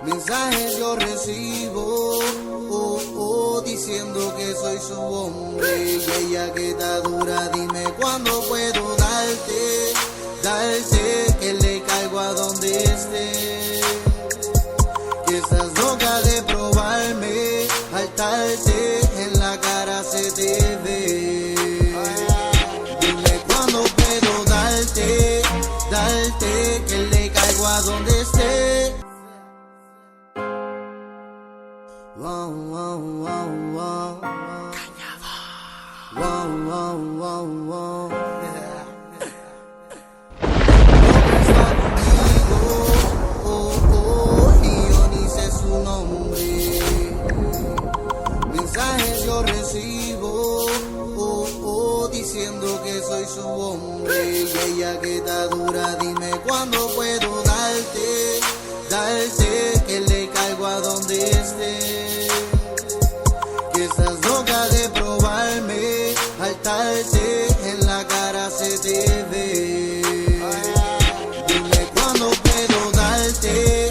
Mensajes yo recibo, diciendo que soy su hombre. Y ella que está dura, dime cuándo puedo darte, que le caigo a donde esté. Que estás loca de probarme, saltarte, en la cara se te ve. Dime cuándo puedo darte, que le caigo a donde esté. Wow, wow, wow, wow. Wow, wow, wow, wow. Y yo ni sé su nombre. Mensajes yo recibo, diciendo que soy su hombre. Y ella que está dura, dime cuándo puedo darte, que le caigo a donde esté. Que estás loca de probarme, saltarte, en la cara se te ve. Dime cuándo puedo darte,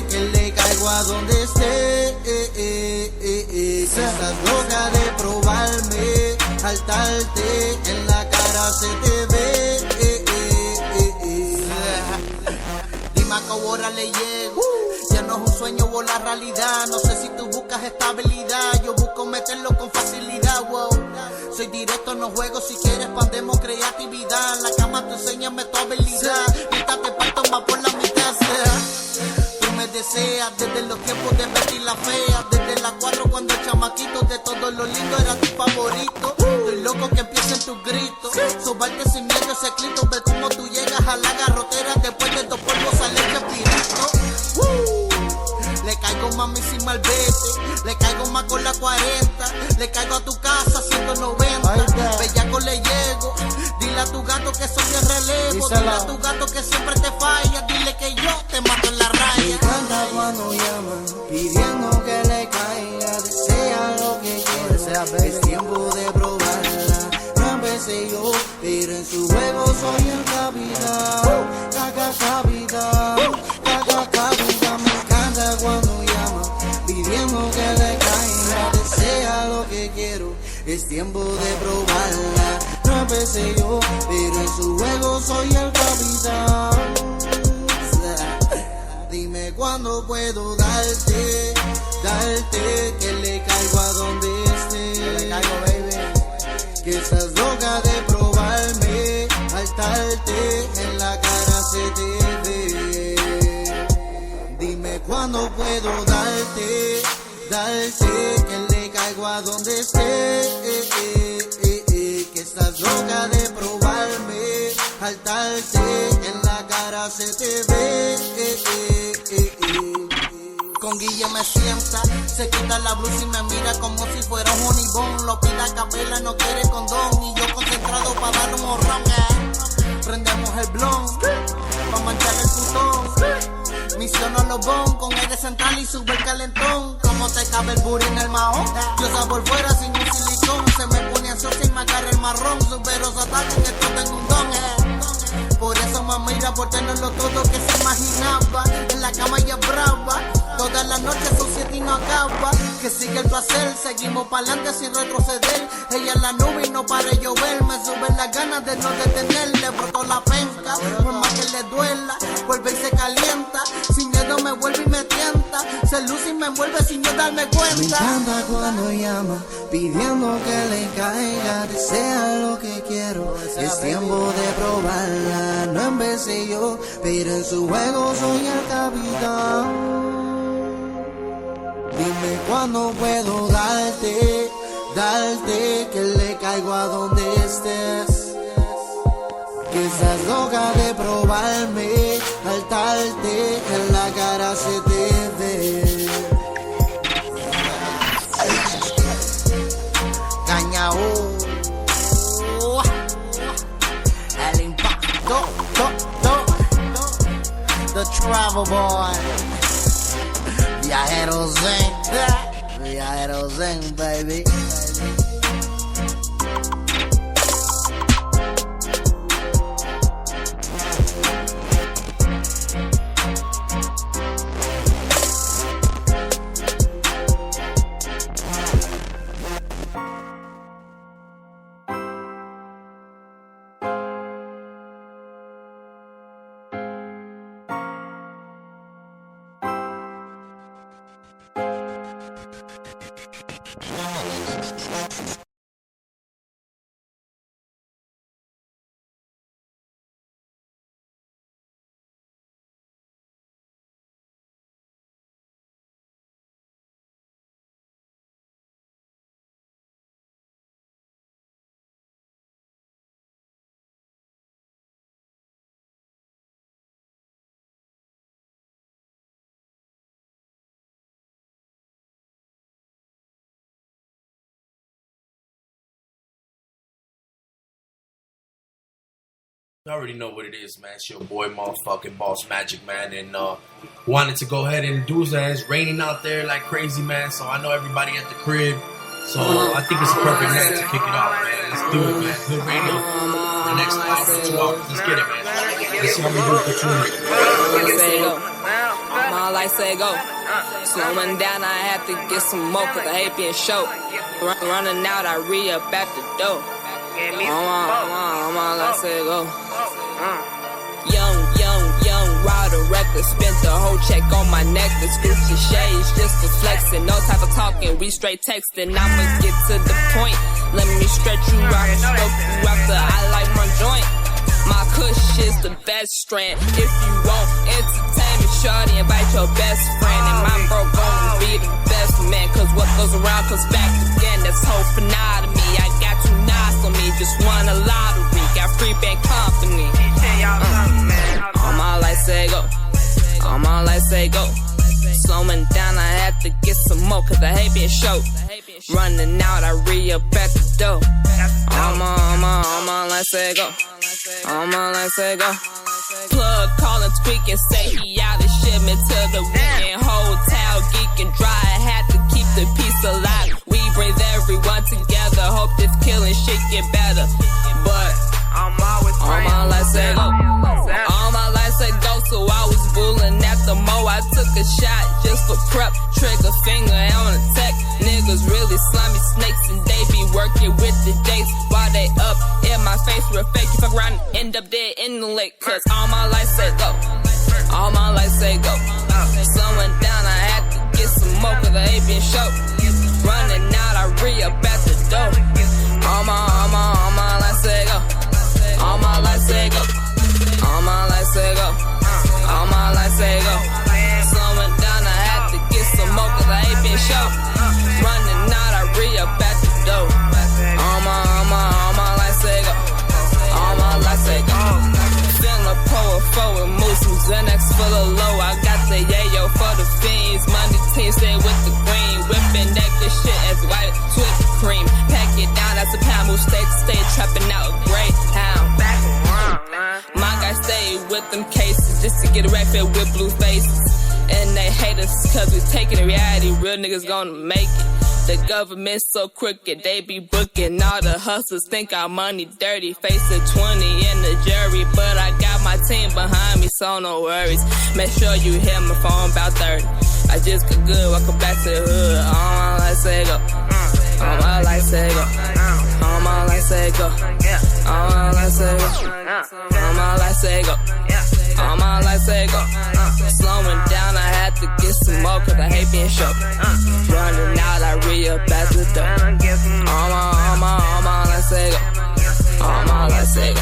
que le caigo a donde esté. Que estás loca de probarme, saltarte, en la cara se te ve. Dime a qué hora le llego. Ya no es un sueño o la realidad. No sé si tú buscas estabilidad, yo busco meterlo con facilidad, wow. Soy directo, no juego, si quieres pandemos creatividad. En la cama tú enséñame tu habilidad. Ahorita te parto más por la mitad, tú me deseas desde los tiempos de Betty la Fea. Desde las 4 cuando el chamaquito de todo lo lindo era tu favorito. Estoy loco que empiecen tus gritos. Sobarte sin miedo ese clito. Ve cómo tú llegas a la garrotera. Después de dos polvos sale el chapirito. Le caigo mami sin malvete, le caigo más con la 40, le caigo a tu casa 190, bellaco le llego, dile a tu gato que soy el relevo, dile a tu gato que siempre te falla, dile que yo te mato en la raya. Me encanta cuando llaman, pidiendo que le caiga, desea lo que quiera, es tiempo de probarla, no empecé yo, pero en su juego soy el capitán, capitán, me encanta cuando llama, pidiendo que le caiga, desea lo que quiero, es tiempo de probarla, no empecé yo, pero en su juego soy el capitán. Dime cuándo puedo darte, que le caigo a donde esté, que le caigo, baby, que estás loca de probarme, saltarte, en la cara se te ve. Dime cuándo puedo darte, que le caigo a donde esté, que estás loca de probarme, saltarte, en la cara se te ve. Con Guille me sienta, se quita la blusa y me mira como si fuera un honeycomb. Lo pide a capela, no quiere condón, y yo concentrado pa' dar un morrón. Prendemos el blon, pa' manchar el putón. Misiono los bon con aire central y sube el calentón. Como te cabe el booty en el mahón, yo sabor fuera sin un silicón. Se me pone ansiosa y me agarra el marrón. Superos ataques que todo tengo un don, Por eso me mira por tenerlo todo que se imaginaba. En la cama ella es brava, todas las noches son 7 y no acaba. Que sigue el placer, seguimos pa'lante sin retroceder. Ella es la nube y no para llover. Me suben las ganas de no detenerle. Brotó la penca, por más que le duela, vuelve y se calienta. Sin miedo me vuelve y me tienta. Se luce y me envuelve sin yo darme cuenta. Me encanta cuando llama, pidiendo que le caiga, desea lo que quiero, es tiempo de probarla, no empecé yo, pero en su juego soy el capitán. Dime cuándo puedo darte, que le caigo a donde estés, que estás loca de probarme, saltarte, en la cara se te ve. El impacto, The Travel Boy, Viajero Zen, baby. You already know what it is, man. It's your boy, motherfucking Boss Magic, man. And wanted to go ahead and do that. It's raining out there like crazy, man. So I know everybody at the crib. So I think it's a perfect night to kick it off, man. Let's do it, man. Good radio. The next hour to 2 hours. Let's get it, man. Let's see how we do it for 2 minutes. My life say go. Slowing down, I have to get some more cause I hate being short. Running out, I re-up at the door. My life say go. Young, rider, reckless. Spent the whole check on my necklace. Gucci shades, just for flexing. No type of talking, we straight texting. I'ma get to the point. Let me stretch you out, stroke you out the I like my joint. My kush is the best strand. If you want entertainment, shorty, invite your best friend. And my bro gon' be the best man. Cause what goes around comes back again. That's whole finale to me. I got 2 knots on me, just won a lottery. Got free bank company. All my life say go. All my life say go. Slowing down, I have to get some more cause I hate being short. Running out, I re-up at the door. All my life say go. All my life say go. Plug calling, tweaking, say he out of shipment to the weekend. Hotel geeking dry, had to keep the peace alive. We bring everyone together, hope this killing shit get better. But all my life say go. All my life say go, so I was bulling at the mo. I took a shot just for prep, trigger finger on the tech. Niggas really slimy snakes and they be working with the dates while they up in my face real fake. You fuck around and end up dead in the lake. Cause all my life say go. All my life say go. Slowing down, I had to get some more cause I ain't been short. Running out, I re-up at the door. All my life say go. All my life say go. All my life say go. All my life say go. Slowing down, I had to get some more cause I ain't been short. Running out, I re-up at the door. All my life say go. All my life say go. Feeling a power forward, move some Xanax full of low. I got the yayo for the fiends. Money team stay with the green. Whipping that good shit as white sweet cream. Pack it down, that's a pound move. Stay trapping out a Greyhound. My guys stay with them cases just to get a rack filled with blue faces. And they hate us cause we taking the reality. Real niggas gonna make it. The government so crooked, they be booking. All the hustlers think our money dirty. Facing 20 in the jury, but I got my team behind me, so no worries. Make sure you hit my phone about 30. I just got good, welcome back to the hood. All my life say go. All my life say go. All my life say go. All my life say go. All my life say go. All my life say go. Slowing down, I had to get some more cause I hate being short. Running out, I re-up at the door. All my life say go. All my life say go.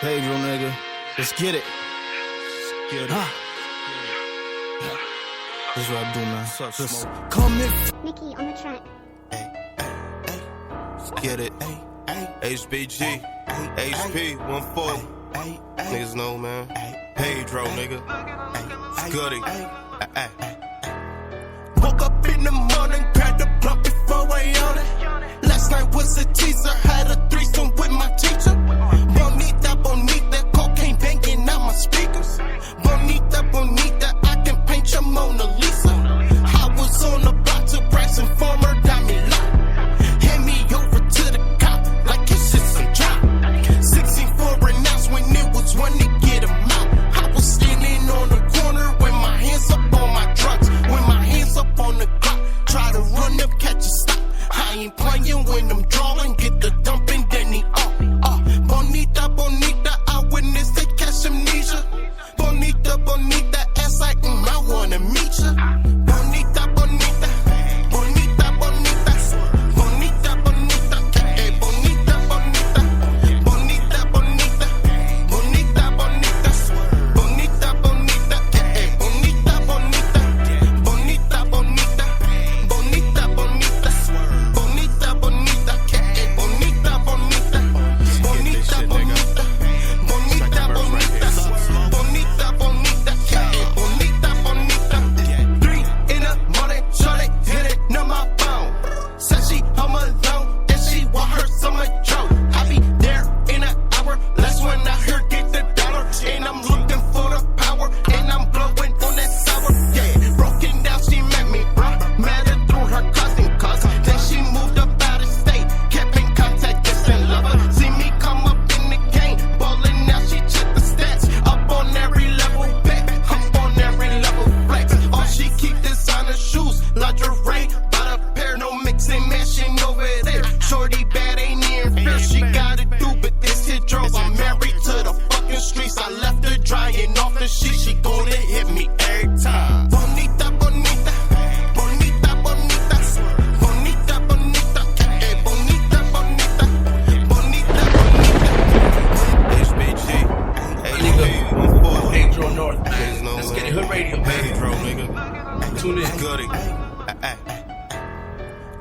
Pedro, nigga, let's get it. Get it. This is what I do, man. Just come in. Nikki on the track. Let's get it. HBG, HP, 1-4. Niggas know, man. Pedro, nigga. Goody. Woke up in the morning, grabbed the blunt before I on it. Last night was a teaser, had a threesome with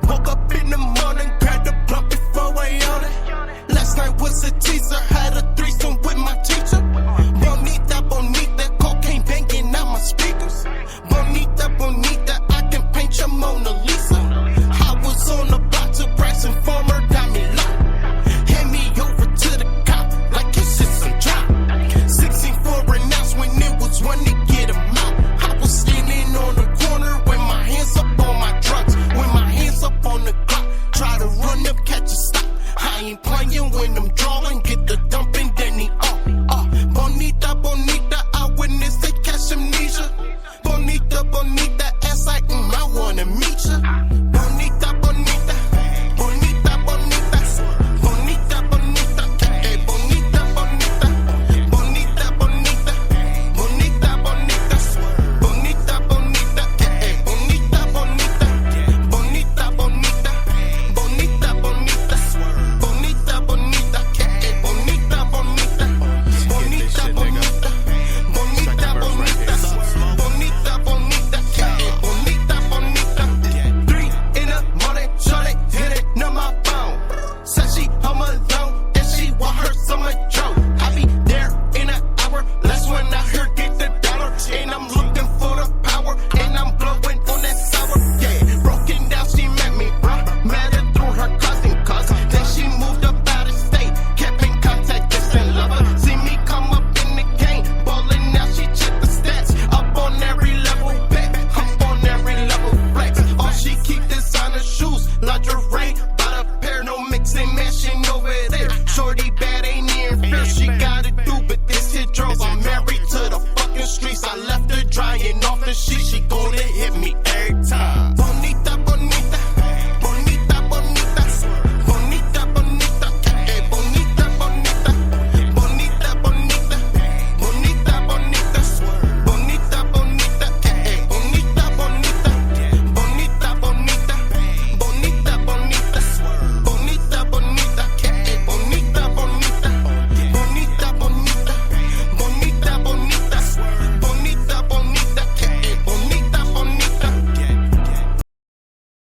Woke up in the morning, grabbed a blunt before I own it. Last night was a teaser, had a threesome with my teacher. Bonita, bonita, cocaine banging out my speakers. Bonita, bonita, I can paint your Mona Lisa. I was on the block to Bryce Informer, got me locked. Hand me over to the cop like his system drop. 16 for an ounce when it was one to get him out. I was standing on the corner with my hands up on my drugs, with my hands up on the clock. Try to run up, catch a stop. I ain't playing when I'm